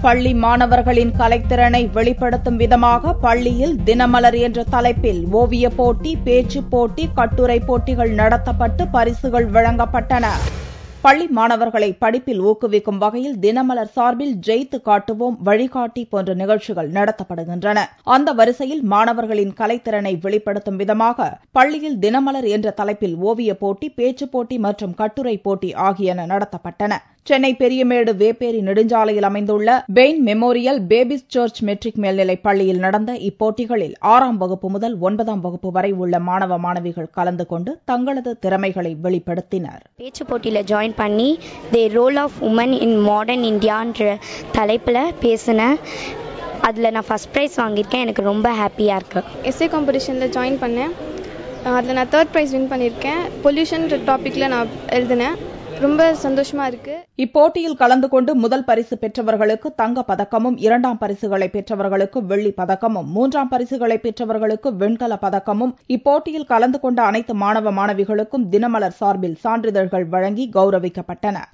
பள்ளி மாணவர்களின் கலைத்திறனை வெளிப்படுத்தும் விதமாக பள்ளியில் தினமலர் என்ற தலைப்பில் ஓவியப் போட்டி, பேச்சுப் போட்டி, கட்டுரை போட்டிகள் நடத்தப்பட்டு பரிசுகள் வழங்கப்பட்டன. பள்ளி மாணவர்களை படிப்பில் ஊக்குவிக்கும் வகையில் தினமலர் சார்பில் ஜெயித்து காட்டுவோம், வழிகாட்டி போன்ற நிகழ்ச்சிகள் நடத்தப்படுகின்றன. அந்த வரிசையில் மாணவர்களின் கலைத்திறனை வெளிப்படுத்தும் விதமாக பள்ளியில் தினமலர் என்ற தலைப்பில் ஓவியப் போட்டி, பேச்சுப் போட்டி மற்றும் கட்டுரை போட்டி ஆகியன நடத்தப்பட்டன. சென்னை பெரியமேடு வேப்பேரி நெடுஞ்சாலையில் அமைந்துள்ள Bain memorial babies church matric மேல்நிலைப் பள்ளியில் நடந்த இப்போட்டிகளில் 6ஆம் வகுப்பு முதல் 9ஆம் வகுப்பு வரை உள்ள மாணவ மாணவிகள் கலந்து கொண்டு தங்களது திறமைகளை வெளிப்படுத்தினர். பேச்சு போட்டியில் ஜாயின் பண்ணி the role of woman in modern இந்தியான்ற தலைப்பில் பேசினேன். அதில் நான் ஃபர்ஸ்ட் ப்ரைஸ் வாங்கியிருக்கேன். எனக்கு ரொம்ப ஹாப்பியாக இருக்கு. எஸ்ஏ காம்படிஷனில் ஜாயின் பண்ணேன். அதில் நான் 3rd ப்ரைஸ் வின் பண்ணியிருக்கேன். பொல்யூஷன் டாப்பிக்கில் நான் எழுதினேன். ரொம்ப சந்தோஷமா இருக்கு. இப்போட்டியில் கலந்து கொண்டு முதல் பரிசு பெற்றவர்களுக்கு தங்க பதக்கமும், 2ஆம் பரிசுகளை பெற்றவர்களுக்கு வெள்ளி பதக்கமும், 3ஆம் பரிசுகளை பெற்றவர்களுக்கு வெண்கல பதக்கமும், இப்போட்டியில் கலந்து கொண்ட அனைத்து மாணவ மாணவிகளுக்கும் தினமலர் சார்பில் சான்றிதழ்கள் வழங்கி கௌரவிக்கப்பட்டனர்.